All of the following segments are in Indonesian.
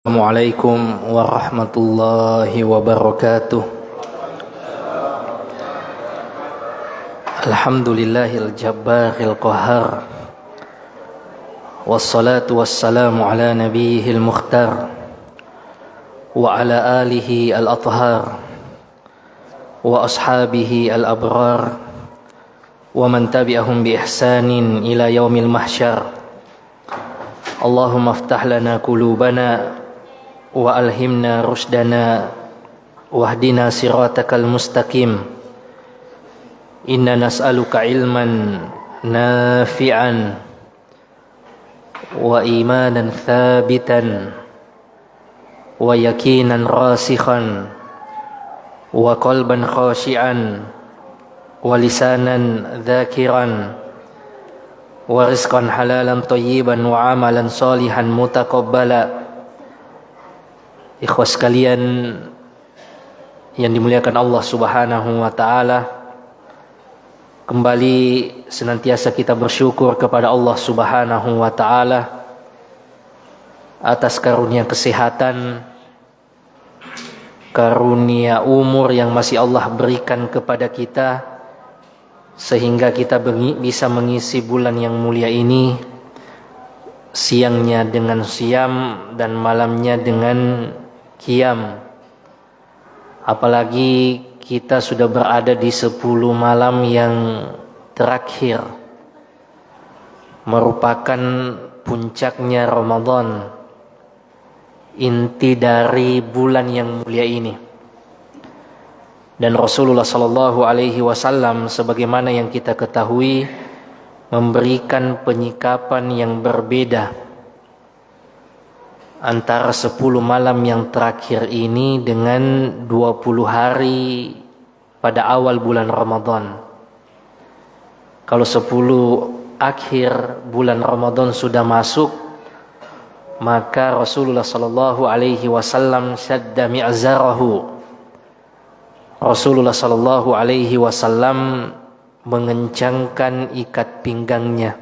Assalamualaikum warahmatullahi wabarakatuh. Alhamdulillahil jabbaril qahhar. Wassalatu wassalamu ala nabiyyihil mukhtar wa ala alihi al-athhar wa ashabihi al-abrar wa man tabi'ahum bi ihsanin ila yaumil mahsyar. Allahumma iftah lana qulubana wa alhimna rusdana wahdina siratakal mustaqim. Inna nas'aluka ilman nafi'an wa imanan thabitan wa yakinan rasikhan wa qalban khashi'an wa lisanan dhakiran wa rizqan halalan thayyiban wa amalan salihan mutaqabbala. Ikhwas sekalian yang dimuliakan Allah Subhanahu wa taala, kembali senantiasa kita bersyukur kepada Allah Subhanahu wa taala atas karunia kesehatan, karunia umur yang masih Allah berikan kepada kita, sehingga kita bisa mengisi bulan yang mulia ini, siangnya dengan siam dan malamnya dengan qiyam. Apalagi kita sudah berada di 10 malam yang terakhir, merupakan puncaknya Ramadan, inti dari bulan yang mulia ini. Dan Rasulullah sallallahu alaihi wasallam sebagaimana yang kita ketahui memberikan penyikapan yang berbeda antara 10 malam yang terakhir ini dengan 20 hari pada awal bulan Ramadan. Kalau 10 akhir bulan Ramadan sudah masuk, maka Rasulullah sallallahu alaihi wasallam syadda mi'zarahu. Rasulullah sallallahu alaihi wasallam mengencangkan ikat pinggangnya,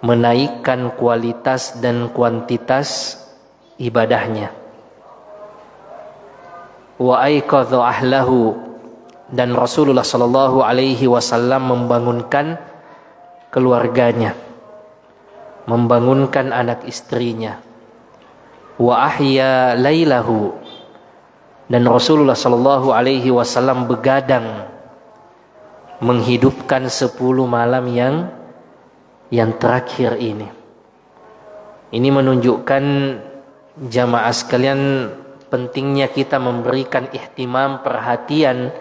menaikkan kualitas dan kuantitas ibadahnya. Wa aiqadha ahlahu, dan Rasulullah sallallahu alaihi wasallam membangunkan keluarganya, membangunkan anak istrinya. Wa ahya lailahu, dan Rasulullah sallallahu alaihi wasallam begadang menghidupkan 10 malam yang terakhir ini. Ini menunjukkan jamaah sekalian pentingnya kita memberikan ihtimam, perhatian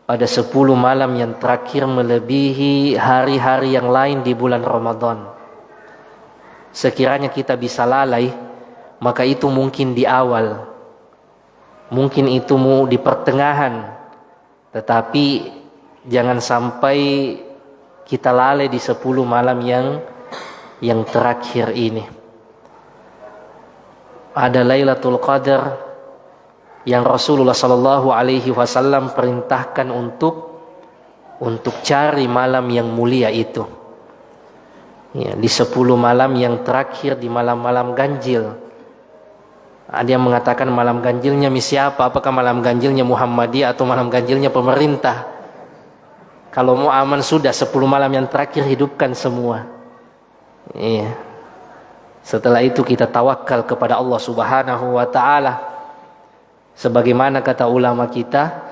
pada 10 malam yang terakhir melebihi hari-hari yang lain di bulan Ramadan. Sekiranya kita bisa lalai, maka itu mungkin di awal, mungkin itu di pertengahan, tetapi jangan sampai kita lalai di 10 malam yang terakhir ini. Ada Lailatul Qadar yang Rasulullah sallallahu alaihi wasallam perintahkan untuk cari malam yang mulia itu. Ya, di 10 malam yang terakhir, di malam-malam ganjil. Ada yang mengatakan malam ganjilnya siapa? Apakah malam ganjilnya Muhammadiyah atau malam ganjilnya pemerintah? Kalau mau aman sudah 10 malam yang terakhir hidupkan semua. Iya. Setelah itu kita tawakal kepada Allah Subhanahu wa taala. Sebagaimana kata ulama kita,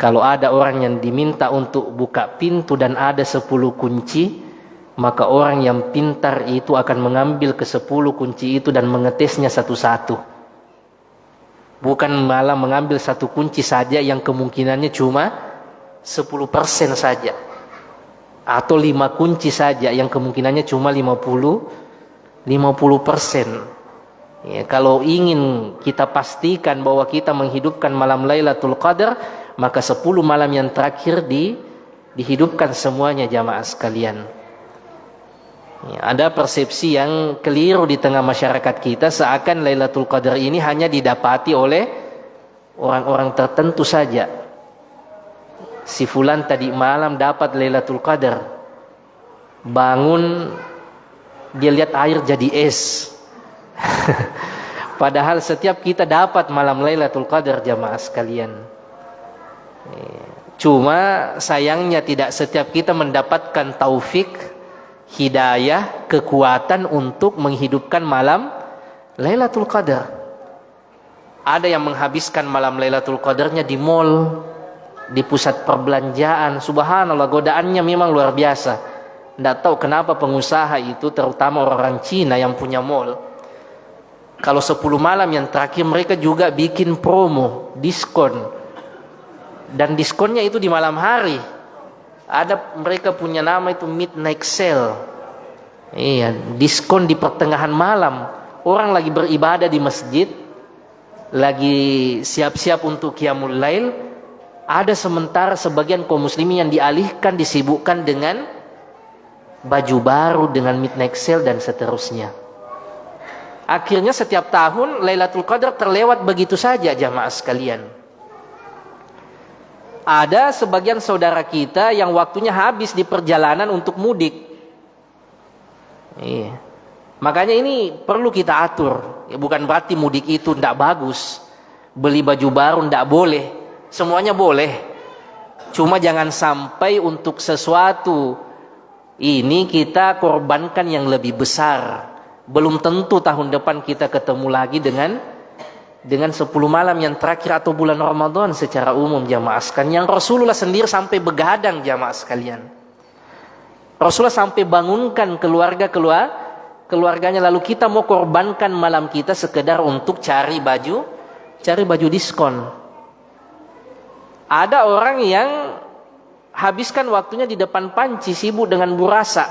kalau ada orang yang diminta untuk buka pintu dan ada 10 kunci, maka orang yang pintar itu akan mengambil ke 10 kunci itu dan mengetesnya satu-satu. Bukan malah mengambil satu kunci saja yang kemungkinannya cuma 10% saja, atau 5 kunci saja yang kemungkinannya cuma 50%. Ya, kalau ingin kita pastikan bahwa kita menghidupkan malam Lailatul Qadar, maka 10 malam yang terakhir dihidupkan semuanya jamaah sekalian. Ya, ada persepsi yang keliru di tengah masyarakat kita, seakan Lailatul Qadar ini hanya didapati oleh orang-orang tertentu saja. Si fulan tadi malam dapat Lailatul Qadar, bangun dia lihat air jadi es. Padahal setiap kita dapat malam Lailatul Qadar jamaah sekalian. Cuma sayangnya tidak setiap kita mendapatkan taufik, hidayah, kekuatan untuk menghidupkan malam Lailatul Qadar. Ada yang menghabiskan malam Lailatul Qadarnya di mall, di pusat perbelanjaan. Subhanallah, godaannya memang luar biasa. Tidak tahu kenapa pengusaha itu, terutama orang Cina yang punya mall, kalau 10 malam yang terakhir mereka juga bikin promo, diskon. Dan diskonnya itu di malam hari. Ada mereka punya nama itu midnight sale. Iya, diskon di pertengahan malam. Orang lagi beribadah di masjid, lagi siap-siap untuk qiyamul lail, ada sementara sebagian kaum muslimin yang dialihkan, disibukkan dengan baju baru, dengan midnight sale dan seterusnya. Akhirnya setiap tahun Lailatul Qadar terlewat begitu saja jamaah sekalian. Ada sebagian saudara kita yang waktunya habis di perjalanan untuk mudik. Iya. Makanya ini perlu kita atur. Ya, bukan berarti mudik itu tidak bagus. Beli baju baru tidak boleh. Semuanya boleh. Cuma jangan sampai untuk sesuatu ini kita korbankan yang lebih besar. Belum tentu tahun depan kita ketemu lagi dengan 10 malam yang terakhir atau bulan Ramadan secara umum jamaah sekalian. Yang Rasulullah sendiri sampai begadang jamaah sekalian. Rasulullah sampai bangunkan keluarganya, lalu kita mau korbankan malam kita sekedar untuk cari baju diskon. Ada orang yang habiskan waktunya di depan panci sibuk dengan burasa.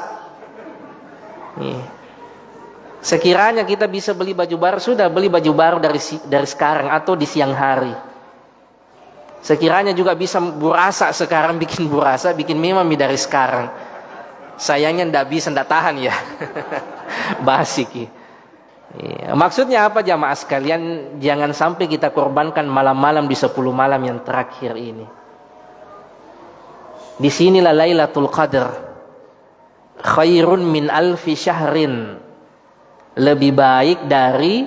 Sekiranya kita bisa beli baju baru, sudah beli baju baru dari sekarang atau di siang hari. Sekiranya juga bisa burasa sekarang, bikin burasa, bikin memang dari sekarang. Sayangnya tidak bisa, tidak tahan ya. Basi. Maksudnya apa jamaah sekalian? Jangan sampai kita korbankan malam-malam di 10 malam yang terakhir ini. Disinilah Lailatul Qadar. Khairun min alfi syahrin. Lebih baik dari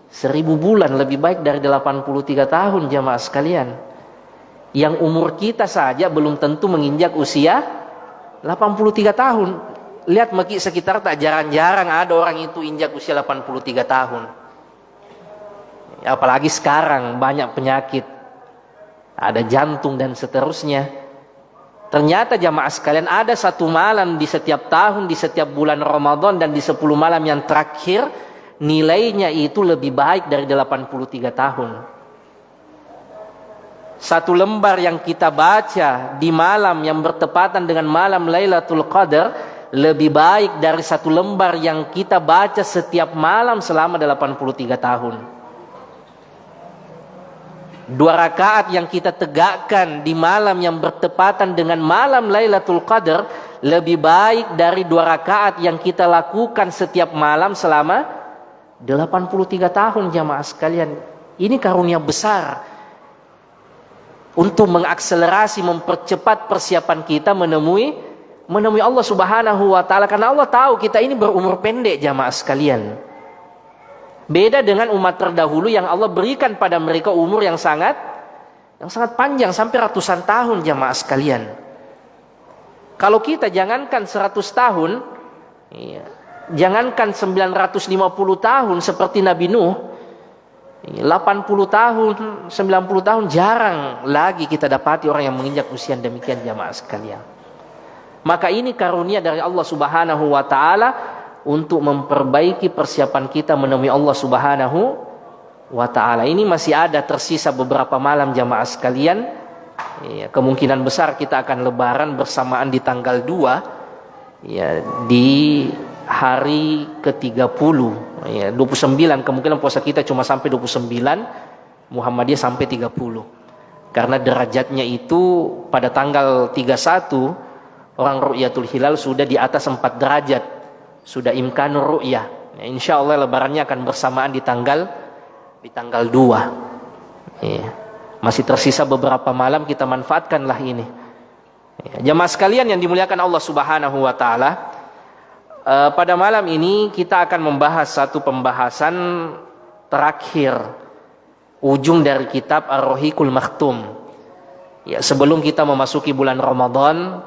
1000 bulan, lebih baik dari 83 tahun jamaah sekalian. Yang umur kita saja belum tentu menginjak usia 83 tahun. Lihat maki sekitar tak jarang-jarang ada orang itu injak usia 83 tahun. Apalagi sekarang banyak penyakit. Ada jantung dan seterusnya. Ternyata jamaah sekalian ada satu malam di setiap tahun, di setiap bulan Ramadan dan di 10 malam yang terakhir, nilainya itu lebih baik dari 83 tahun. Satu lembar yang kita baca di malam yang bertepatan dengan malam Lailatul Qadar lebih baik dari satu lembar yang kita baca setiap malam selama 83 tahun. 2 rakaat yang kita tegakkan di malam yang bertepatan dengan malam Lailatul Qadar lebih baik dari 2 rakaat yang kita lakukan setiap malam selama 83 tahun jamaah sekalian. Ini karunia besar untuk mengakselerasi, mempercepat persiapan kita menemui Allah Subhanahu wa taala, karena Allah tahu kita ini berumur pendek jamaah sekalian. Beda dengan umat terdahulu yang Allah berikan pada mereka umur yang sangat panjang sampai ratusan tahun jamaah sekalian. Kalau kita jangankan 100 tahun, jangankan 950 tahun seperti Nabi Nuh, 80 tahun, 90 tahun jarang lagi kita dapati orang yang menginjak usia demikian jamaah sekalian. Maka ini karunia dari Allah Subhanahu wa taala untuk memperbaiki persiapan kita menemui Allah Subhanahu wa taala. Ini masih ada tersisa beberapa malam jamaah sekalian. Kemungkinan besar kita akan lebaran bersamaan di tanggal 2 di hari ke-30. 29 kemungkinan puasa kita cuma sampai 29, Muhammadiyah sampai 30. Karena derajatnya itu pada tanggal 31 orang ru'yatul hilal sudah di atas 4 derajat. Sudah imkanur ru'yah. Insya Allah lebarannya akan bersamaan di tanggal 2. Masih tersisa beberapa malam, kita manfaatkanlah ini. Jamaah sekalian yang dimuliakan Allah Subhanahu wa taala, Pada malam ini kita akan membahas satu pembahasan terakhir, ujung dari kitab Ar-Rahiqul Makhtum. Ya, sebelum kita memasuki bulan Ramadan,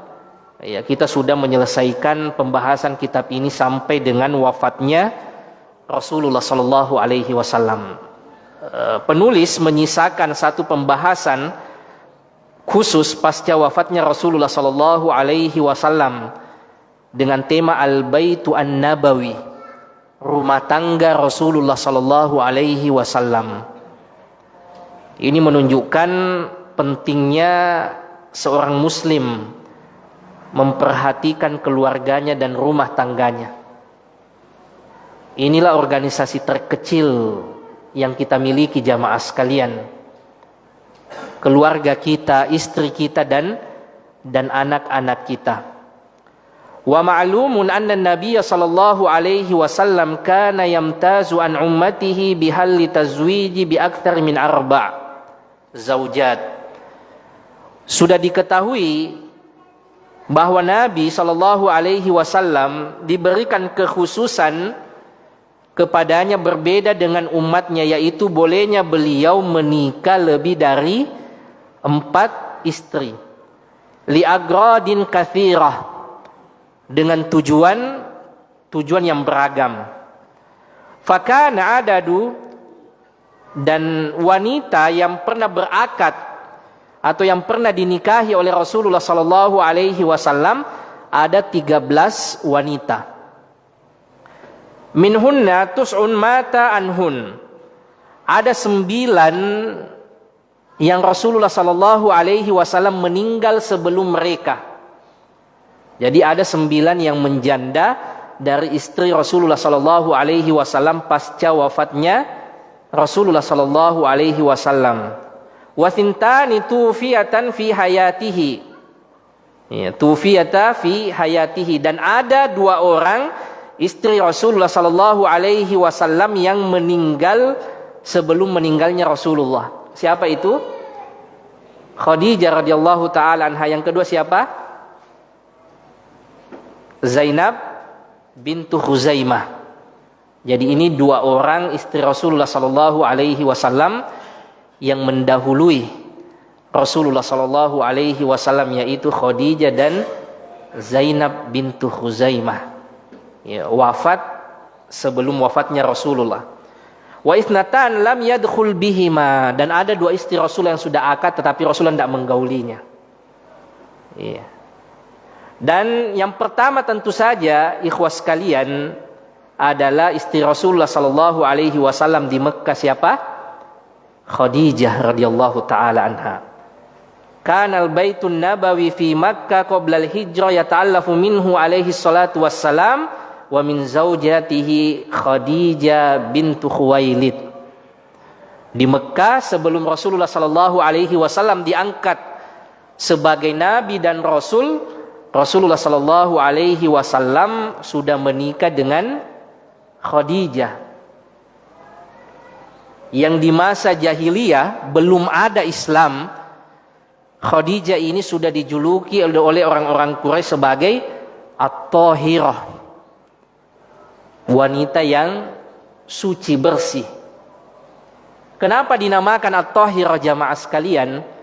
ya, kita sudah menyelesaikan pembahasan kitab ini sampai dengan wafatnya Rasulullah Sallallahu Alaihi Wasallam. Penulis menyisakan satu pembahasan khusus pasca wafatnya Rasulullah Sallallahu Alaihi Wasallam dengan tema Al-Baitu An-Nabawi, rumah tangga Rasulullah Sallallahu Alaihi Wasallam. Ini menunjukkan pentingnya seorang Muslim memperhatikan keluarganya dan rumah tangganya. Inilah organisasi terkecil yang kita miliki jamaah sekalian. Keluarga kita, istri kita dan anak-anak kita. Wa ma'lumun anna an-nabiy sallallahu alaihi wasallam kana yamtazu an ummatihi bihalli tazwiji bi akthar min 4 zaujat. Sudah diketahui bahwa Nabi sallallahu alaihi wasallam diberikan kekhususan kepadanya berbeda dengan umatnya, yaitu bolehnya beliau menikah lebih dari 4 istri. Li agradin katsirah, dengan tujuan yang beragam. Fakana adadu, dan wanita yang pernah berakad atau yang pernah dinikahi oleh Rasulullah sallallahu alaihi wasallam ada 13 wanita. Minhunna tus'un mata anhun, ada 9 yang Rasulullah sallallahu alaihi wasallam meninggal sebelum mereka. Jadi ada 9 yang menjanda dari istri Rasulullah sallallahu alaihi wasallam pasca wafatnya Rasulullah sallallahu alaihi wasallam. Wa thintani tufiyatan fi hayatihi. Ya, tufiyata fi hayatihi, dan ada 2 orang istri Rasulullah sallallahu alaihi wasallam yang meninggal sebelum meninggalnya Rasulullah. Siapa itu? Khadijah radhiyallahu taala anha. Yang kedua siapa? Zainab bintu Khuzaimah. Jadi ini 2 orang istri Rasulullah sallallahu alaihi wasallam yang mendahului Rasulullah sallallahu alaihi wasallam, yaitu Khadijah dan Zainab bintu Khuzaimah. Ya, wafat sebelum wafatnya Rasulullah. Wa ithnatan lam yadkhul bihima, dan ada 2 istri Rasul yang sudah akad tetapi Rasulullah tidak menggaulinya. Iya. Dan yang pertama tentu saja ikhwas sekalian adalah istri Rasulullah sallallahu alaihi wasallam di Mekkah, siapa? Khadijah radhiyallahu taala anha. Kana al-baitun nabawi fi Makkah qabla al-hijrah yata'allafu minhu alaihi salatu wassalam wa min zaujatihi Khadijah bintu Khuwailid. Di Mekkah sebelum Rasulullah sallallahu alaihi wasallam diangkat sebagai nabi dan rasul, Rasulullah sallallahu alaihi wasallam sudah menikah dengan Khadijah. Yang di masa jahiliyah belum ada Islam, Khadijah ini sudah dijuluki oleh orang-orang Quraisy sebagai At-Tahirah, wanita yang suci bersih. Kenapa dinamakan At-Tahirah jamaah sekalian?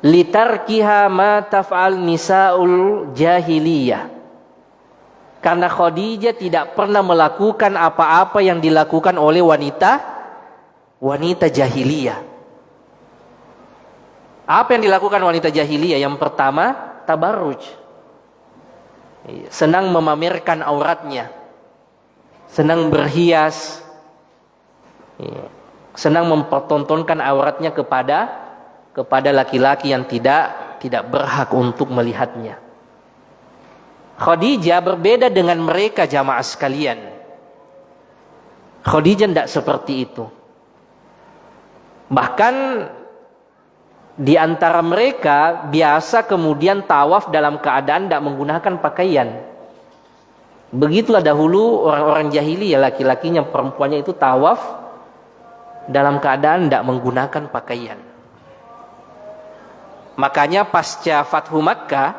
Litarkiha ma taf'al nisaul jahiliyah, karena Khadijah tidak pernah melakukan apa-apa yang dilakukan oleh wanita jahiliyah. Apa yang dilakukan wanita jahiliyah? Yang pertama, tabarruj, senang memamerkan auratnya, senang berhias, senang mempertontonkan auratnya kepada laki-laki yang tidak berhak untuk melihatnya. Khadijah berbeda dengan mereka jamaah sekalian. Khadijah tidak seperti itu. Bahkan di antara mereka biasa kemudian tawaf dalam keadaan tidak menggunakan pakaian. Begitulah dahulu orang-orang jahiliyah, laki-lakinya perempuannya itu tawaf dalam keadaan tidak menggunakan pakaian. Makanya pasca Fathu Makkah,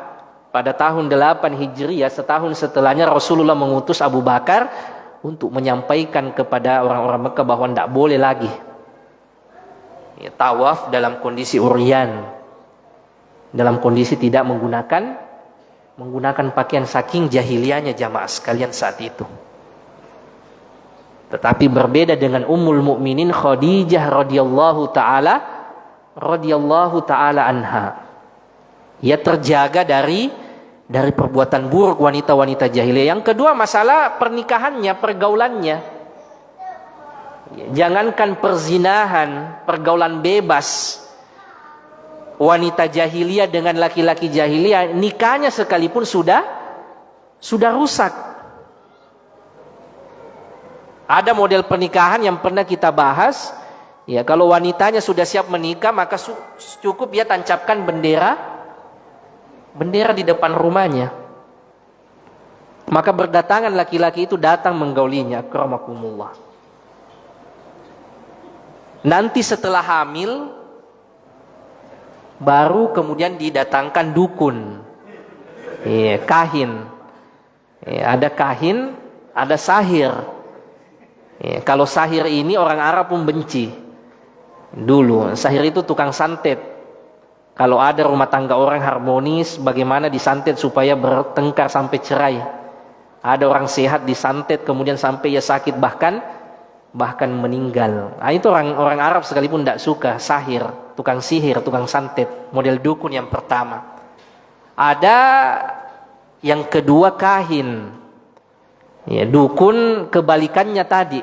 pada tahun 8 Hijriah, setahun setelahnya Rasulullah mengutus Abu Bakar untuk menyampaikan kepada orang-orang Mekah bahwa tidak boleh lagi tawaf dalam kondisi uryan, dalam kondisi tidak menggunakan pakaian, saking jahiliyahnya jamaah sekalian saat itu. Tetapi berbeda dengan Ummul Mukminin Khadijah radhiyallahu taala anha. Ia terjaga dari perbuatan buruk wanita-wanita jahiliyah. Yang kedua, masalah pernikahannya, pergaulannya. Jangankan perzinahan, pergaulan bebas wanita jahiliyah dengan laki-laki jahiliyah, nikahnya sekalipun sudah rusak. Ada model pernikahan yang pernah kita bahas, ya, kalau wanitanya sudah siap menikah maka cukup dia tancapkan bendera di depan rumahnya. Maka berdatangan laki-laki itu datang menggaulinya, akramakumullah. Nanti setelah hamil baru kemudian didatangkan dukun, kahin. Ada kahin, ada sahir. Kalau sahir ini orang Arab pun benci. Dulu sahir itu tukang santet. Kalau ada rumah tangga orang harmonis, bagaimana disantet supaya bertengkar sampai cerai. Ada orang sehat disantet kemudian sampai ia sakit bahkan meninggal. Nah, itu orang Arab sekalipun tidak suka sahir, tukang sihir, tukang santet, model dukun yang pertama. Ada yang kedua kahin. Ya, dukun kebalikannya tadi.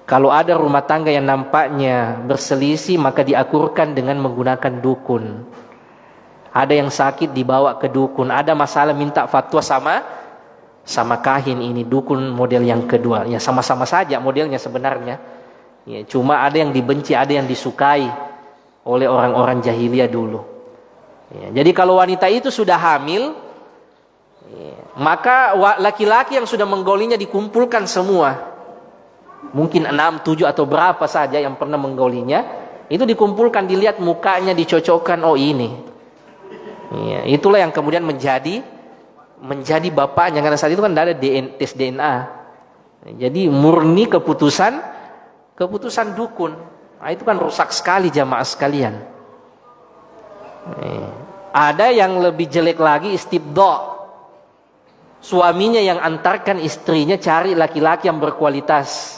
Kalau ada rumah tangga yang nampaknya berselisih maka diakurkan dengan menggunakan dukun. Ada yang sakit dibawa ke dukun, ada masalah minta fatwa sama kahin, ini dukun model yang kedua. Ya sama-sama saja modelnya sebenarnya. Ya, cuma ada yang dibenci, ada yang disukai oleh orang-orang jahiliyah dulu. Ya, jadi kalau wanita itu sudah hamil, ya, maka laki-laki yang sudah menggaulinya dikumpulkan semua. Mungkin 6, 7 atau berapa saja yang pernah menggaulinya, itu dikumpulkan, dilihat mukanya, dicocokkan, oh ini. Ya, itulah yang kemudian menjadi bapaknya, karena saat itu kan tidak ada tes DNA. Jadi murni keputusan dukun. Nah, itu kan rusak sekali jamaah sekalian. Ada yang lebih jelek lagi, istibdha. Suaminya yang antarkan istrinya cari laki-laki yang berkualitas.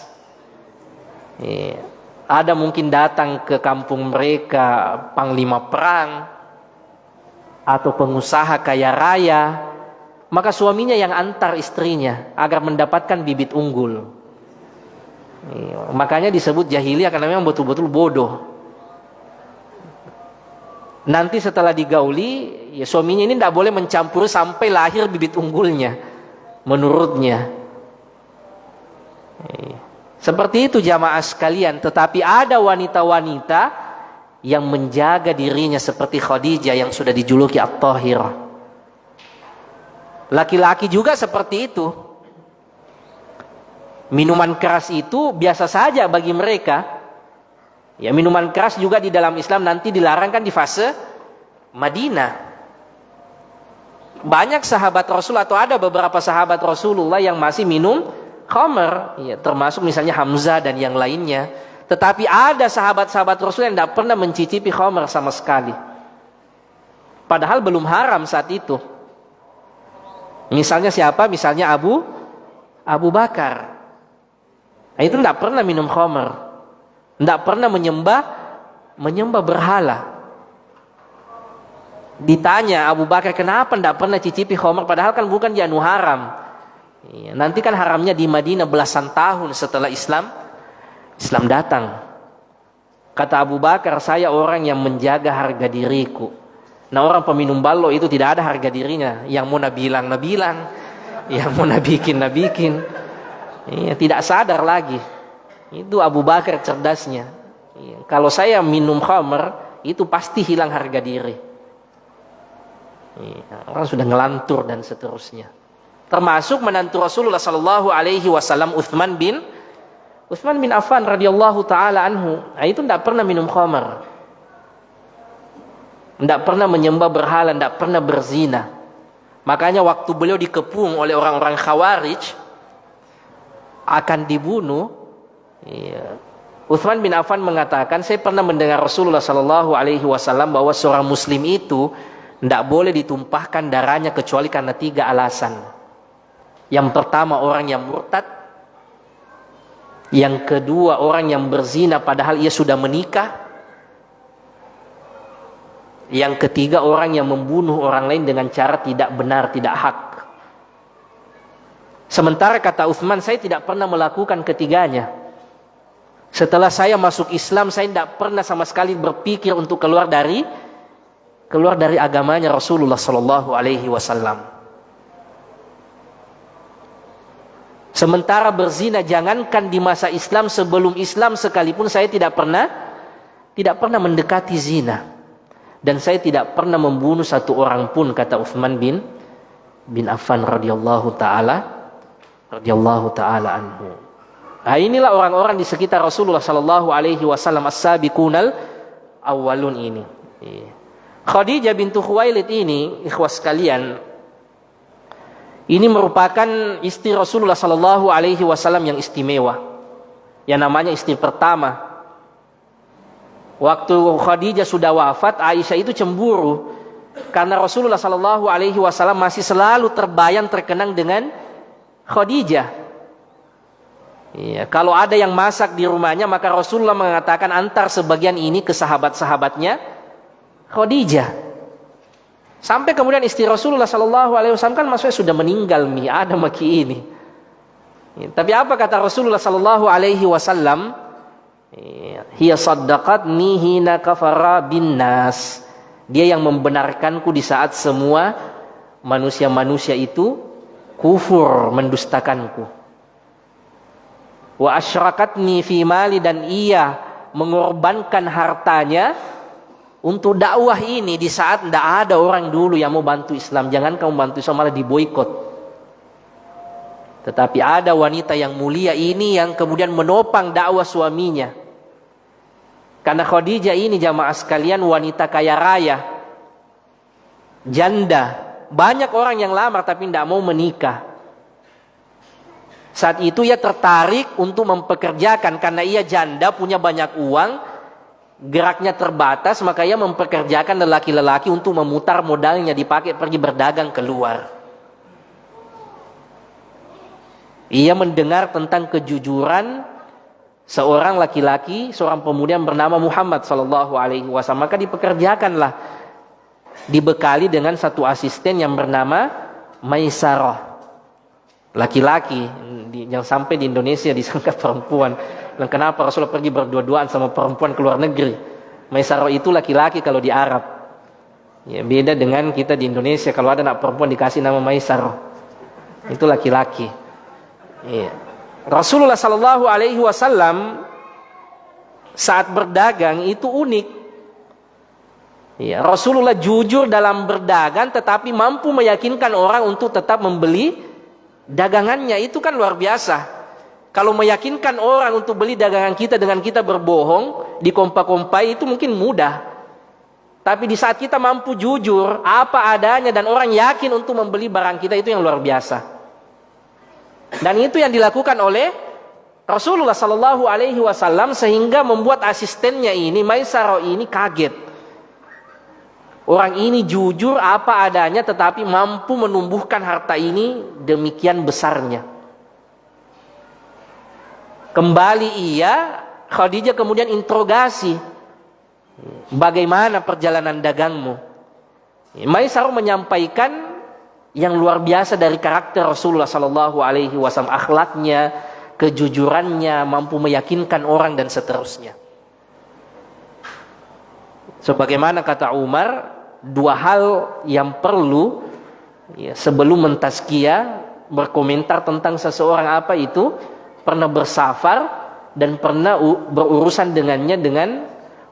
Ada mungkin datang ke kampung mereka panglima perang atau pengusaha kaya raya, maka suaminya yang antar istrinya agar mendapatkan bibit unggul. Makanya disebut jahiliyah karena memang betul-betul bodoh. Nanti setelah digauli, ya suaminya ini tidak boleh mencampuri sampai lahir bibit unggulnya, menurutnya. Seperti itu jamaah sekalian. Tetapi ada wanita-wanita yang menjaga dirinya seperti Khadijah yang sudah dijuluki At-Tahirah. Laki-laki juga seperti itu. Minuman keras itu biasa saja bagi mereka. Ya, minuman keras juga di dalam Islam nanti dilarang kan di fase Madinah. Banyak sahabat Rasul atau ada beberapa sahabat Rasulullah yang masih minum khamr, ya, termasuk misalnya Hamzah dan yang lainnya. Tetapi ada sahabat-sahabat Rasul yang tidak pernah mencicipi khamr sama sekali. Padahal belum haram saat itu. Misalnya siapa? Misalnya Abu Bakar. Nah, itu tidak pernah minum khamr, tidak pernah menyembah berhala. Ditanya Abu Bakar, kenapa tidak pernah cicipi khamr? Padahal kan bukan di anu haram. Ya, nanti kan haramnya di Madinah belasan tahun setelah Islam datang. Kata Abu Bakar, saya orang yang menjaga harga diriku. Nah, orang peminum balo itu tidak ada harga dirinya. Yang mau nabilang, yang mau nabikin. Ya, tidak sadar lagi. Itu Abu Bakar cerdasnya. Ya, kalau saya minum khamr, itu pasti hilang harga diri. Ya, orang sudah ngelantur dan seterusnya. Termasuk menantu Rasulullah sallallahu alaihi wasallam Utsman bin Affan radhiyallahu taala anhu. Nah, itu tidak pernah minum khamr. tidak pernah menyembah berhala, tidak pernah berzina. Makanya waktu beliau dikepung oleh orang-orang Khawarij akan dibunuh, Utsman bin Affan mengatakan, saya pernah mendengar Rasulullah Sallallahu Alaihi Wasallam bahwa seorang Muslim itu tidak boleh ditumpahkan darahnya kecuali karena 3 alasan. Yang pertama, orang yang murtad. Yang kedua, orang yang berzina padahal ia sudah menikah. Yang ketiga, orang yang membunuh orang lain dengan cara tidak benar, tidak hak. Sementara kata Utsman, saya tidak pernah melakukan ketiganya. Setelah saya masuk Islam, saya tidak pernah sama sekali berpikir untuk keluar dari agamanya Rasulullah Sallallahu Alaihi Wasallam. Sementara berzina, jangankan di masa Islam, sebelum Islam sekalipun saya tidak pernah mendekati zina. Dan saya tidak pernah membunuh satu orang pun, kata Utsman bin Affan radhiyallahu taala anhu. Nah, inilah orang-orang di sekitar Rasulullah sallallahu alaihi wasallam, as-sabiqunal awwalun ini. Khadijah bintu Khuwailid ini, ikhwas sekalian, ini merupakan istri Rasulullah sallallahu alaihi wasallam yang istimewa. Yang namanya istri pertama. Waktu Khadijah sudah wafat, Aisyah itu cemburu karena Rasulullah sallallahu alaihi wasallam masih selalu terkenang dengan Khadijah. Kalau ada yang masak di rumahnya, maka Rasulullah mengatakan antar sebagian ini ke sahabat-sahabatnya Khadijah. Sampai kemudian istri Rasulullah sallallahu alaihi wasallam kan maksudnya sudah meninggal, ada maki ini. Tapi apa kata Rasulullah sallallahu alaihi wasallam? Hiya saddaqatni hina kafara bin nas. Dia yang membenarkanku di saat semua manusia-manusia itu kufur, mendustakanku. Wa asyrakatni fi mali, dan ia mengorbankan hartanya untuk dakwah ini di saat tidak ada orang dulu yang mau bantu Islam. Jangan kamu bantu Islam, malah diboikot. Tetapi ada wanita yang mulia ini yang kemudian menopang dakwah suaminya. Karena Khadijah ini, jamaah sekalian, wanita kaya raya, janda. Banyak orang yang lamar tapi tidak mau menikah. Saat itu ia tertarik untuk mempekerjakan, karena ia janda, punya banyak uang, geraknya terbatas, maka ia mempekerjakan lelaki-lelaki untuk memutar modalnya, dipakai pergi berdagang keluar. Ia mendengar tentang kejujuran seorang laki-laki, seorang pemuda yang bernama Muhammad sallallahu alaihi wasallam, maka dipekerjakanlah, dibekali dengan satu asisten yang bernama Maisarah, laki-laki. Yang sampai di Indonesia disangka perempuan. Dan kenapa Rasulullah pergi berdua-duaan sama perempuan ke luar negeri? Maisarah itu laki-laki kalau di Arab. Ya, beda dengan kita di Indonesia, kalau ada anak perempuan dikasih nama Maisarah, itu laki-laki. Iya. Rasulullah sallallahu alaihi wasallam saat berdagang itu unik. Ya, Rasulullah jujur dalam berdagang, tetapi mampu meyakinkan orang untuk tetap membeli dagangannya. Itu kan luar biasa. Kalau meyakinkan orang untuk beli dagangan kita dengan kita berbohong, dikompa-kompai, itu mungkin mudah. Tapi di saat kita mampu jujur apa adanya dan orang yakin untuk membeli barang kita, itu yang luar biasa. Dan itu yang dilakukan oleh Rasulullah sallallahu alaihi wasallam, sehingga membuat asistennya ini, Maisarah ini, kaget. Orang ini jujur apa adanya tetapi mampu menumbuhkan harta ini demikian besarnya. Kembali Khadijah kemudian interogasi, bagaimana perjalanan dagangmu? Maisarah menyampaikan yang luar biasa dari karakter Rasulullah sallallahu alaihi wasallam, akhlaknya, kejujurannya, mampu meyakinkan orang dan seterusnya. Sebagaimana kata Umar, 2 hal yang perlu sebelum mentazkiyah, berkomentar tentang seseorang, apa itu? Pernah bersafar dan pernah berurusan dengannya dengan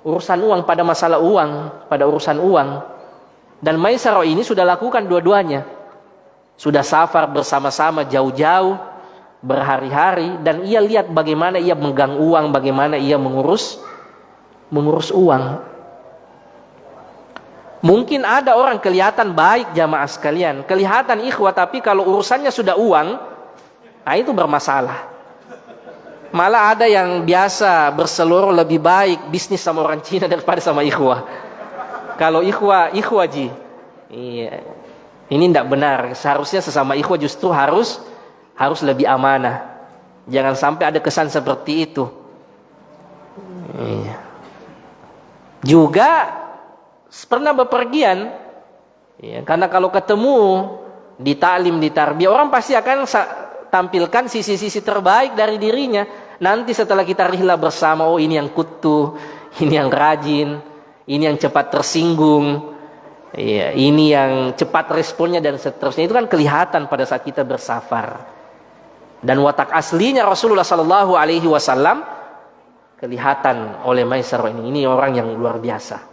urusan uang, pada masalah uang, pada urusan uang. Dan Maisarah ini sudah lakukan dua-duanya. Sudah safar bersama-sama jauh-jauh, berhari-hari, dan ia lihat bagaimana ia memegang uang, bagaimana ia mengurus uang. Mungkin ada orang kelihatan baik jamaah sekalian, kelihatan ikhwah, tapi kalau urusannya sudah uang, nah itu bermasalah. Malah ada yang biasa berseluruh lebih baik bisnis sama orang Cina daripada sama ikhwah. Kalau ikhwah ji, iya, ini tidak benar. Seharusnya sesama ikhwah justru harus lebih amanah. Jangan sampai ada kesan seperti itu. Iya. Juga pernah bepergian, ya, karena kalau ketemu di taklim, di tarbiyah, orang pasti akan tampilkan sisi-sisi terbaik dari dirinya. Nanti setelah kita rihlah bersama, oh ini yang kutu, ini yang rajin, ini yang cepat tersinggung, ya, ini yang cepat responnya dan seterusnya. Itu kan kelihatan pada saat kita bersafar. Dan watak aslinya Rasulullah Sallallahu Alaihi Wasallam kelihatan oleh Maisar ini. Ini orang yang luar biasa.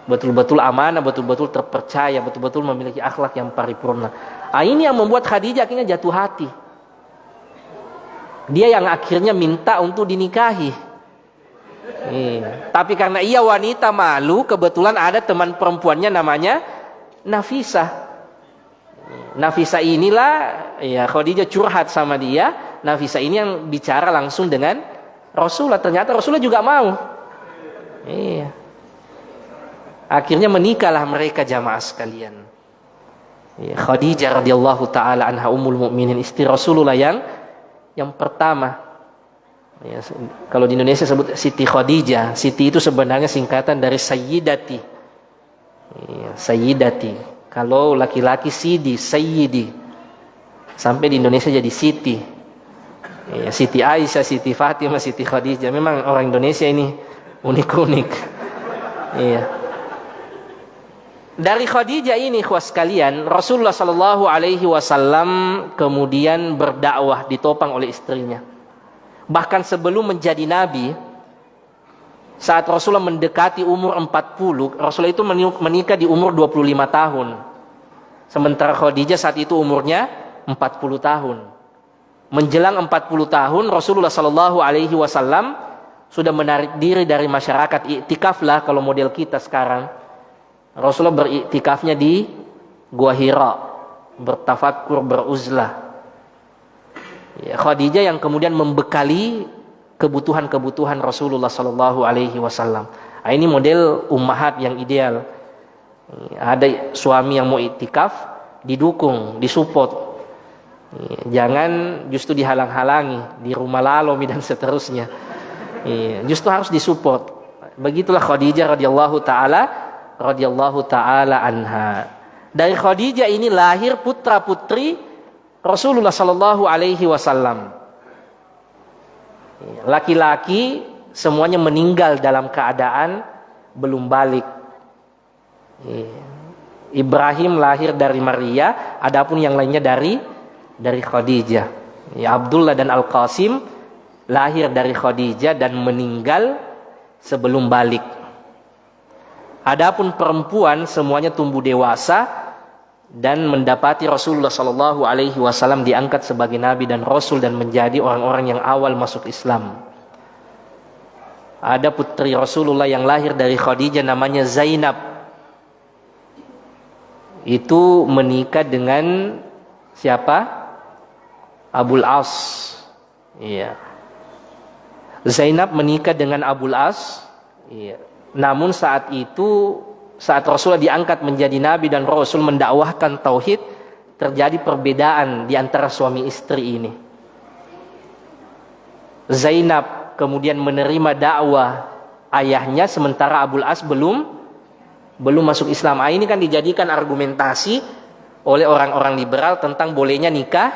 Betul-betul amanah, betul-betul terpercaya, betul-betul memiliki akhlak yang paripurna. Ini yang membuat Khadijah akhirnya jatuh hati. Dia yang akhirnya minta untuk dinikahi. Tapi karena ia wanita malu, kebetulan ada teman perempuannya namanya Nafisah. Nafisah inilah, ya, Khadijah curhat sama dia. Nafisah ini yang bicara langsung dengan Rasulullah. Ternyata Rasulullah juga mau. Iya. Akhirnya menikahlah mereka jamaah sekalian. Ya, Khadijah radhiyallahu taala anha ummul mukminin, istri Rasulullah yang pertama. Ya, kalau di Indonesia sebut Siti Khadijah. Siti itu sebenarnya singkatan dari Sayyidati. Ya, Sayyidati. Kalau laki-laki Sidi, Sayyidi. Sampai di Indonesia jadi Siti. Ya, Siti Aisyah, Siti Fatimah, Siti Khadijah. Memang orang Indonesia ini unik-unik. Iya. Dari Khadijah ini, ikhwah sekalian, Rasulullah Sallallahu Alaihi Wasallam kemudian berdakwah ditopang oleh istrinya. Bahkan sebelum menjadi nabi, saat Rasulullah mendekati umur 40, Rasulullah itu menikah di umur 25 tahun. Sementara Khadijah saat itu umurnya 40 tahun. Menjelang 40 tahun, Rasulullah Sallallahu Alaihi Wasallam sudah menarik diri dari masyarakat. Iktikaf lah kalau model kita sekarang. Rasulullah beriktikafnya di Gua Hira, bertafakkur, beruzlah. Ya, Khadijah yang kemudian membekali kebutuhan-kebutuhan Rasulullah Sallallahu Alaihi Wasallam. Ini model ummahat yang ideal. Ada suami yang mau iktikaf, didukung, disupport. Jangan justru dihalang-halangi, di rumah lalomi dan seterusnya. Justru harus disupport. Begitulah Khadijah radhiyallahu taala anha. Dari Khadijah ini lahir putra-putri Rasulullah Sallallahu Alaihi Wasallam. Laki-laki semuanya meninggal dalam keadaan belum balik. Ibrahim lahir dari Maria, adapun yang lainnya dari Khadijah. Abdullah dan Al-Qasim lahir dari Khadijah dan meninggal sebelum balik. Adapun perempuan semuanya tumbuh dewasa dan mendapati Rasulullah Sallallahu Alaihi Wasallam diangkat sebagai nabi dan rasul dan menjadi orang-orang yang awal masuk Islam. Ada putri Rasulullah yang lahir dari Khadijah namanya Zainab. Itu menikah dengan siapa? Abul As. Iya. Zainab menikah dengan Abul As. Iya. Namun saat itu, saat Rasulullah diangkat menjadi nabi dan rasul mendakwahkan tauhid, terjadi perbedaan di antara suami istri ini. Zainab kemudian menerima dakwah ayahnya, sementara Abul As belum masuk Islam. Ini kan dijadikan argumentasi oleh orang-orang liberal tentang bolehnya nikah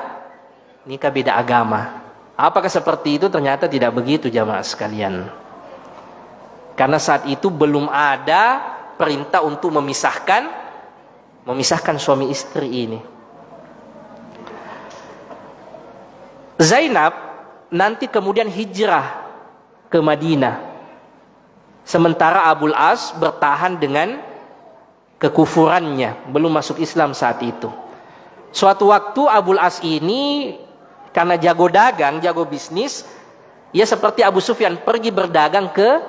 beda agama. Apakah seperti itu? Ternyata tidak begitu jamaah sekalian. Karena saat itu belum ada perintah untuk memisahkan suami istri ini. Zainab nanti kemudian hijrah ke Madinah. Sementara Abul As bertahan dengan kekufurannya, belum masuk Islam saat itu. Suatu waktu Abul As ini karena jago dagang, jago bisnis, ia seperti Abu Sufyan pergi berdagang ke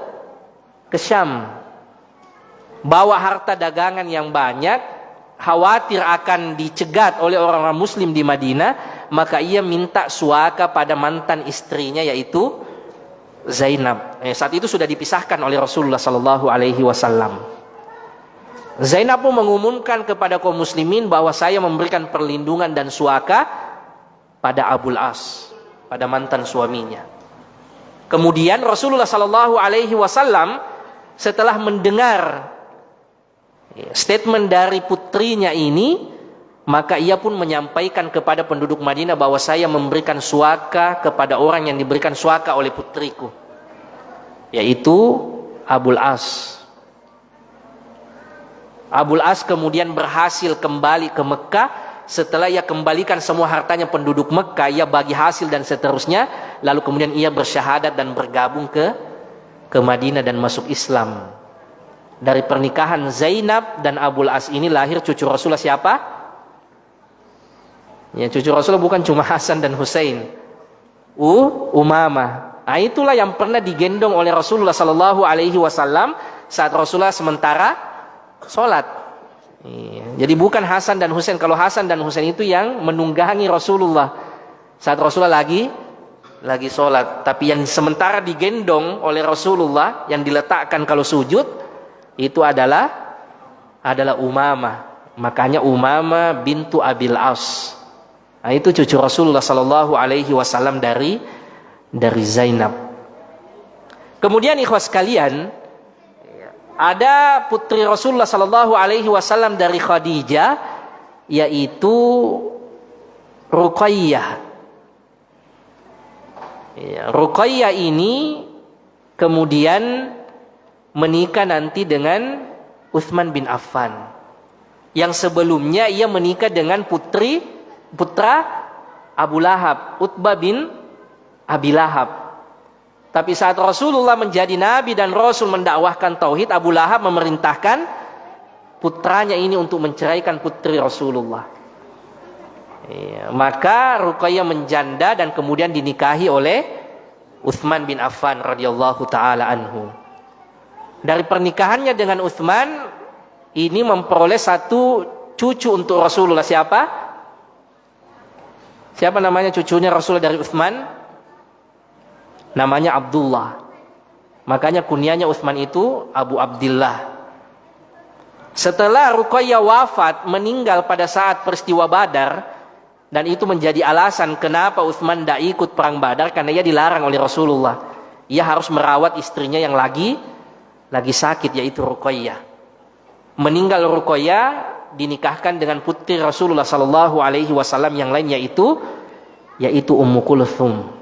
Syam. bawa harta dagangan yang banyak, khawatir akan dicegat oleh orang-orang muslim di Madinah, maka ia minta suaka pada mantan istrinya yaitu Zainab. Saat itu sudah dipisahkan oleh Rasulullah sallallahu alaihi wasallam. Zainab pun mengumumkan kepada kaum muslimin bahwa saya memberikan perlindungan dan suaka pada Abul As, pada mantan suaminya. Kemudian Rasulullah sallallahu alaihi wasallam setelah mendengar statement dari putrinya ini, maka ia pun menyampaikan kepada penduduk Madinah bahwa saya memberikan suaka kepada orang yang diberikan suaka oleh putriku, yaitu Abul As. Abul As kemudian berhasil kembali ke Mekah. Setelah ia kembalikan semua hartanya penduduk Mekah, ia bagi hasil dan seterusnya. Lalu kemudian ia bersyahadat dan bergabung ke Madinah dan masuk Islam. Dari pernikahan Zainab dan Abul As ini lahir cucu Rasulullah siapa? Ya, cucu Rasulullah bukan cuma Hasan dan Husain. Umamah. Nah, itulah yang pernah digendong oleh Rasulullah sallallahu alaihi wasallam saat Rasulullah sementara sholat. Jadi bukan Hasan dan Husain. Kalau Hasan dan Husain itu yang menunggangi Rasulullah saat Rasulullah lagi sholat. Tapi yang sementara digendong oleh Rasulullah, yang diletakkan kalau sujud, itu adalah Umamah. Makanya Umamah bintu Abil As. Nah, itu cucu Rasulullah sallallahu alaihi wasallam dari Zainab. Kemudian ikhwas sekalian, ada putri Rasulullah sallallahu alaihi wasallam dari Khadijah, yaitu Ruqayyah. Ruqayyah ini kemudian menikah nanti dengan Utsman bin Affan. Yang sebelumnya ia menikah dengan putra Abu Lahab, Utbah bin Abi Lahab. Tapi saat Rasulullah menjadi nabi dan rasul mendakwahkan tauhid, Abu Lahab memerintahkan putranya ini untuk menceraikan putri Rasulullah. Maka Ruqayyah menjanda dan kemudian dinikahi oleh Utsman bin Affan radhiyallahu taala anhu. Dari pernikahannya dengan Utsman ini memperoleh satu cucu untuk Rasulullah. Siapa namanya cucunya Rasulullah dari Utsman? Namanya Abdullah. Makanya kunyahnya Utsman itu Abu Abdillah. Setelah Ruqayyah wafat, meninggal pada saat peristiwa Badar, dan itu menjadi alasan kenapa Utsman tidak ikut perang Badar, karena ia dilarang oleh Rasulullah. Ia harus merawat istrinya yang lagi sakit, yaitu Ruqayyah. Meninggal Ruqayyah, dinikahkan dengan putri Rasulullah sallallahu alaihi wasallam yang lain, yaitu Ummu Kulthum.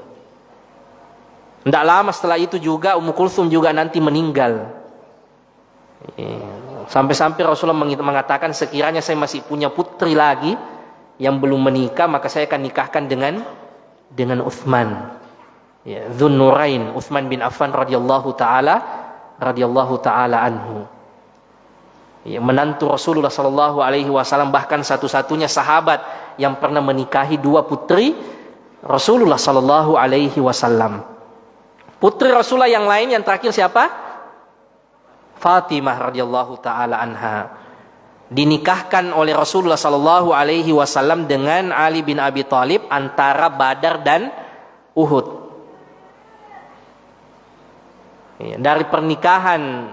Tidak lama setelah itu juga Ummu Kulthum juga nanti meninggal. Sampai-sampai Rasulullah mengatakan, sekiranya saya masih punya putri lagi yang belum menikah, maka saya akan nikahkan dengan Utsman. Dzun Nurain, Utsman bin Affan radhiyallahu taala anhu. Menantu Rasulullah sallallahu alaihi wasallam, bahkan satu-satunya sahabat yang pernah menikahi dua putri Rasulullah sallallahu alaihi wasallam. Putri Rasulullah yang lain yang terakhir siapa? Fatimah radhiyallahu taala anha. Dinikahkan oleh Rasulullah sallallahu alaihi wasallam dengan Ali bin Abi Thalib antara Badar dan Uhud. Dari pernikahan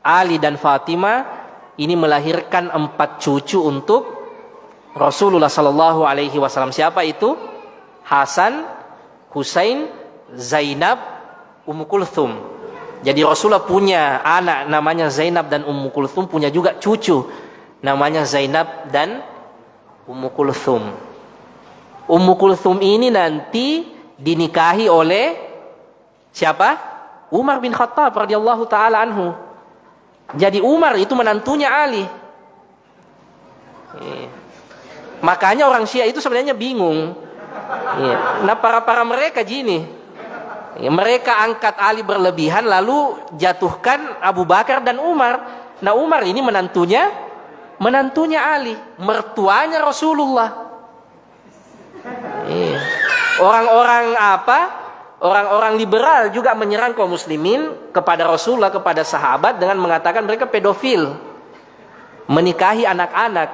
Ali dan Fatimah ini melahirkan 4 cucu untuk Rasulullah sallallahu alaihi wasallam. Siapa itu? Hasan, Husain, Zainab, Ummu Kulthum. Jadi Rasulullah punya anak namanya Zainab dan Ummu Kulthum, punya juga cucu namanya Zainab dan Ummu Kulthum. Ummu Kulthum ini nanti dinikahi oleh siapa? Umar bin Khattab radhiyallahu taala anhu. Jadi Umar itu menantunya Ali. Makanya orang Syiah itu sebenarnya bingung. Nah, para mereka gini. Mereka angkat Ali berlebihan, lalu jatuhkan Abu Bakar dan Umar. Nah, Umar ini menantunya Ali, mertuanya Rasulullah. Orang-orang Orang-orang liberal juga menyerang kaum muslimin kepada Rasulullah, kepada sahabat dengan mengatakan mereka pedofil, menikahi anak-anak.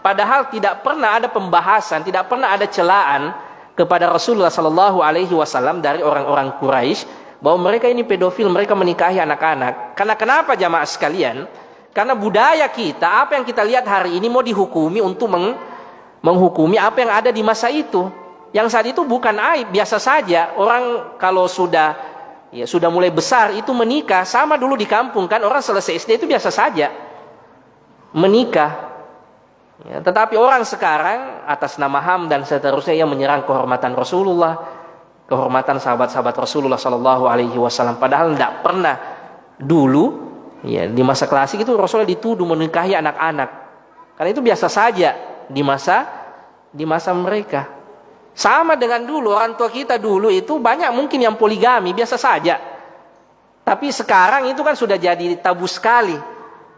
Padahal tidak pernah ada pembahasan, tidak pernah ada celaan kepada Rasulullah Sallallahu Alaihi Wasallam dari orang-orang Quraisy bahwa mereka ini pedofil, mereka menikahi anak-anak. Karena kenapa jamaah sekalian? Karena budaya kita, apa yang kita lihat hari ini mau dihukumi untuk menghukumi apa yang ada di masa itu. Yang saat itu bukan aib, biasa saja. Orang kalau sudah mulai besar itu menikah, sama dulu di kampung kan, orang selesai SD itu biasa saja menikah. Ya, tetapi orang sekarang atas nama HAM dan seterusnya yang menyerang kehormatan Rasulullah, kehormatan sahabat-sahabat Rasulullah Sallallahu Alaihi Wasallam. Padahal tidak pernah dulu, ya, di masa klasik itu Rasulullah dituduh menikahi anak-anak. Karena itu biasa saja di masa mereka. Sama dengan dulu, orang tua kita dulu itu banyak mungkin yang poligami, biasa saja. Tapi sekarang itu kan sudah jadi tabu sekali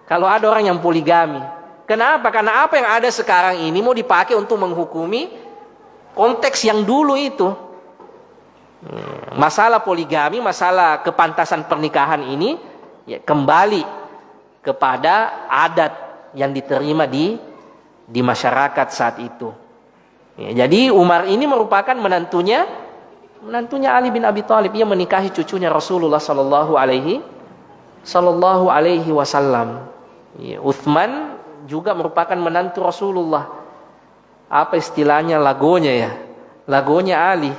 kalau ada orang yang poligami. Kenapa? Karena apa yang ada sekarang ini mau dipakai untuk menghukumi konteks yang dulu itu. Masalah poligami, masalah kepantasan pernikahan ini ya, kembali kepada adat yang diterima di masyarakat saat itu. Ya, jadi Umar ini merupakan menantunya Ali bin Abi Thalib. Ia menikahi cucunya Rasulullah Sallallahu Alaihi Wasallam. Ya, Uthman juga merupakan menantu Rasulullah. Apa istilahnya lagonya ya? Lagonya Ali.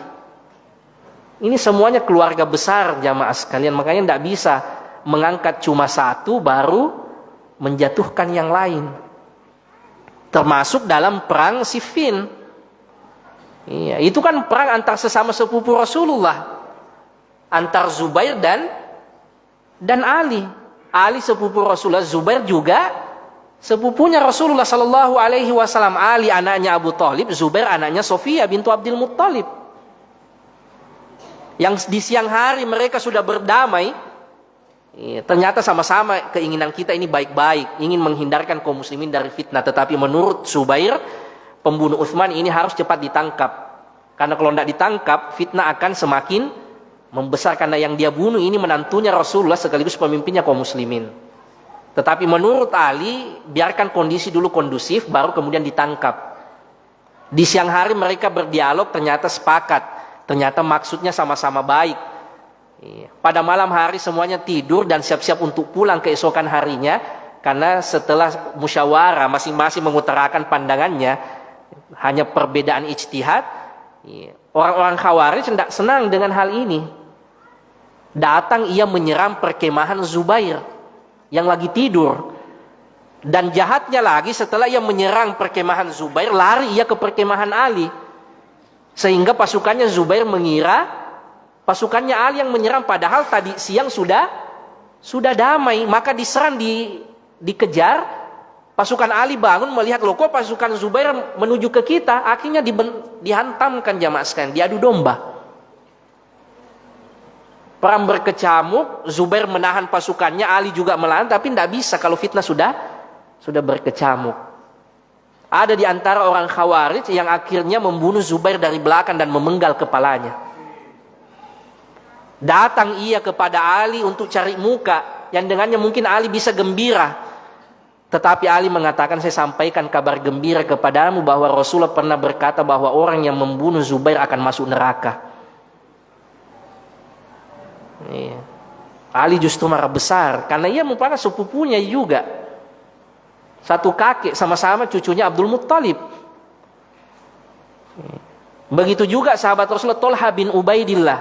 Ini semuanya keluarga besar jamaah sekalian. Makanya tidak bisa mengangkat cuma satu baru menjatuhkan yang lain. Termasuk dalam perang Siffin. Iya, itu kan perang antar sesama sepupu Rasulullah, antar Zubair dan Ali. Ali sepupu Rasulullah, Zubair juga sepupunya Rasulullah Sallallahu Alaihi Wasallam. Ali anaknya Abu Thalib, Zubair anaknya Sofia bintu Abdul Muttalib. Yang di siang hari mereka sudah berdamai. Iya, ternyata sama-sama keinginan kita ini baik-baik, ingin menghindarkan kaum muslimin dari fitnah. Tetapi menurut Zubair, pembunuh Utsman ini harus cepat ditangkap. Karena kalau tidak ditangkap, fitnah akan semakin membesar. Karena yang dia bunuh ini menantunya Rasulullah sekaligus pemimpinnya kaum muslimin. Tetapi menurut Ali, biarkan kondisi dulu kondusif, baru kemudian ditangkap. Di siang hari mereka berdialog, ternyata sepakat. Ternyata maksudnya sama-sama baik. Pada malam hari semuanya tidur dan siap-siap untuk pulang keesokan harinya. Karena setelah musyawarah, masing-masing mengutarakan pandangannya, hanya perbedaan ijtihad. Orang-orang Khawarij tidak senang dengan hal ini. Datang ia menyerang perkemahan Zubair yang lagi tidur. Dan jahatnya lagi, setelah ia menyerang perkemahan Zubair, lari ia ke perkemahan Ali. Sehingga pasukannya Zubair mengira pasukannya Ali yang menyerang, padahal tadi siang sudah damai. Maka diserang, dikejar. Pasukan Ali bangun melihat, loh kok pasukan Zubair menuju ke kita. Akhirnya dihantamkan jamaah sekalian, diadu domba. Perang berkecamuk, Zubair menahan pasukannya, Ali juga melawan, tapi tidak bisa kalau fitnah sudah berkecamuk. Ada di antara orang Khawarij yang akhirnya membunuh Zubair dari belakang dan memenggal kepalanya. Datang ia kepada Ali untuk cari muka, yang dengannya mungkin Ali bisa gembira. Tetapi Ali mengatakan, saya sampaikan kabar gembira kepadamu bahwa Rasulullah pernah berkata bahwa orang yang membunuh Zubair akan masuk neraka. Ali justru marah besar karena ia merupakan sepupunya juga. Satu kakek, sama-sama cucunya Abdul Muttalib. Begitu juga sahabat Rasulullah Tolha bin Ubaidillah.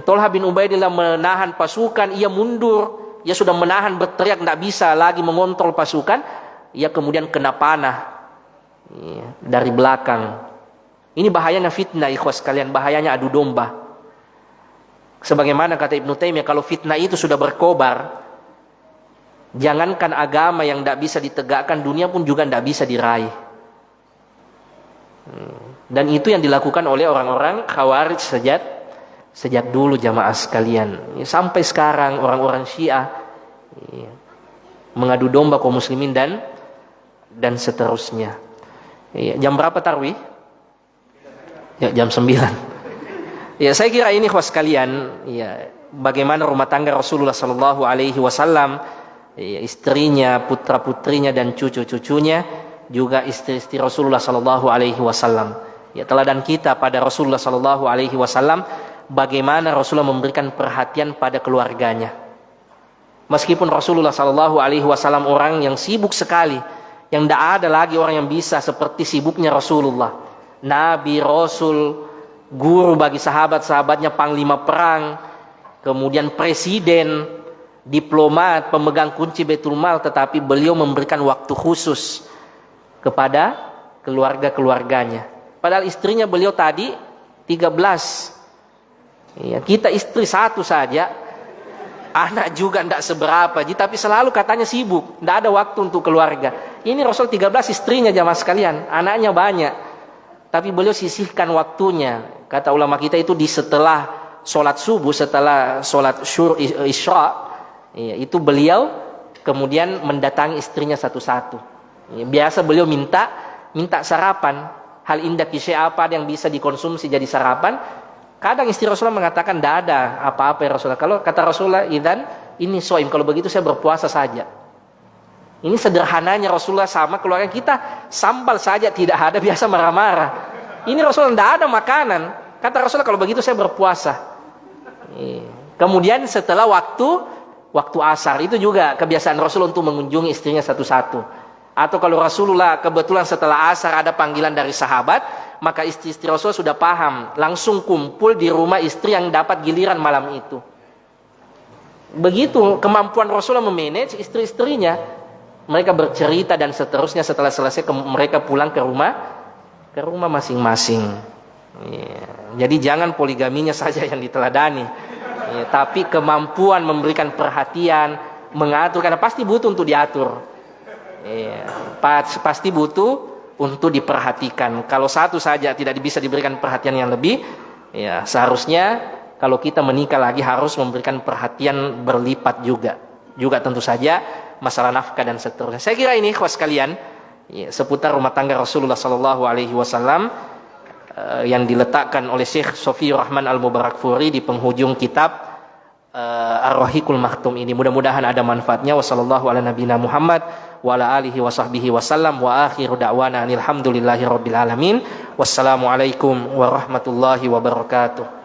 Tolha bin Ubaidillah menahan pasukan, ia mundur. Ia sudah menahan, berteriak, tidak bisa lagi mengontrol pasukan. Ia kemudian kena panah dari belakang. Ini bahayanya fitnah, ikhwas kalian, bahayanya adu domba. Sebagaimana kata Ibnu Taimiyah, kalau fitnah itu sudah berkobar, jangankan agama yang tidak bisa ditegakkan, dunia pun juga tidak bisa diraih. Dan itu yang dilakukan oleh orang-orang Khawarij sejak dulu jamaah sekalian. Sampai sekarang orang-orang Syiah mengadu domba kaum muslimin dan seterusnya. Jam berapa tarawih? Ya, jam 9. Ya, saya kira ini ikhwas sekalian, ya, bagaimana rumah tangga Rasulullah sallallahu alaihi wasallam, ya, istrinya, putra-putrinya dan cucu-cucunya, juga istri-istri Rasulullah sallallahu alaihi wasallam. Ya, teladan kita pada Rasulullah sallallahu alaihi wasallam, bagaimana Rasulullah memberikan perhatian pada keluarganya. Meskipun Rasulullah sallallahu alaihi wasallam orang yang sibuk sekali, yang tidak ada lagi orang yang bisa seperti sibuknya Rasulullah. Nabi, Rasul, guru bagi sahabat-sahabatnya, panglima perang, kemudian presiden, diplomat, pemegang kunci Baitul Mal, tetapi beliau memberikan waktu khusus kepada keluarga-keluarganya. Padahal istrinya beliau tadi 13. Ya, kita istri satu saja, anak juga tidak seberapa, tapi selalu katanya sibuk, tidak ada waktu untuk keluarga. Ini Rasul 13 istrinya jamaah sekalian, anaknya banyak, tapi beliau sisihkan waktunya. Kata ulama kita itu di setelah sholat subuh, setelah sholat isya, ya, itu beliau kemudian mendatangi istrinya satu-satu. Ya, biasa beliau minta sarapan. Hal indah kisah apa yang bisa dikonsumsi jadi sarapan. Kadang istri Rasulullah mengatakan tidak ada apa-apa ya Rasulullah. Kalau kata Rasulullah, idan ini soim, kalau begitu saya berpuasa saja. Ini sederhananya Rasulullah sama keluarga kita, sambal saja tidak ada, biasa marah-marah. Ini Rasulullah tidak ada makanan. Kata Rasulullah, kalau begitu saya berpuasa. Kemudian setelah waktu asar, itu juga kebiasaan Rasulullah untuk mengunjungi istrinya satu-satu. Atau kalau Rasulullah kebetulan setelah asar ada panggilan dari sahabat, maka istri-istri Rasulullah sudah paham, langsung kumpul di rumah istri yang dapat giliran malam itu. Begitu kemampuan Rasulullah memanage istri-istrinya. Mereka bercerita dan seterusnya, setelah selesai mereka pulang ke rumah masing-masing. Ya. Jadi jangan poligaminya saja yang diteladani, ya, tapi kemampuan memberikan perhatian, mengatur, karena pasti butuh untuk diatur. Ya, pasti butuh untuk diperhatikan. Kalau satu saja tidak bisa diberikan perhatian yang lebih, ya seharusnya kalau kita menikah lagi harus memberikan perhatian berlipat juga. Juga tentu saja masalah nafkah dan seterusnya. Saya kira ini ikhwas sekalian, ya, seputar rumah tangga Rasulullah sallallahu alaihi wasallam yang diletakkan oleh Syekh Sofiyur Rahman Al-Mubarakfuri di penghujung kitab Ar-Rahiqul Maktum ini. Mudah-mudahan ada manfaatnya. Wassallallahu ala nabiyina Muhammad wa ala alihi wa sahbihi wasallam wa akhiru da'wana alhamdulillahi rabbil alamin. Wassalamualaikum warahmatullahi wabarakatuh.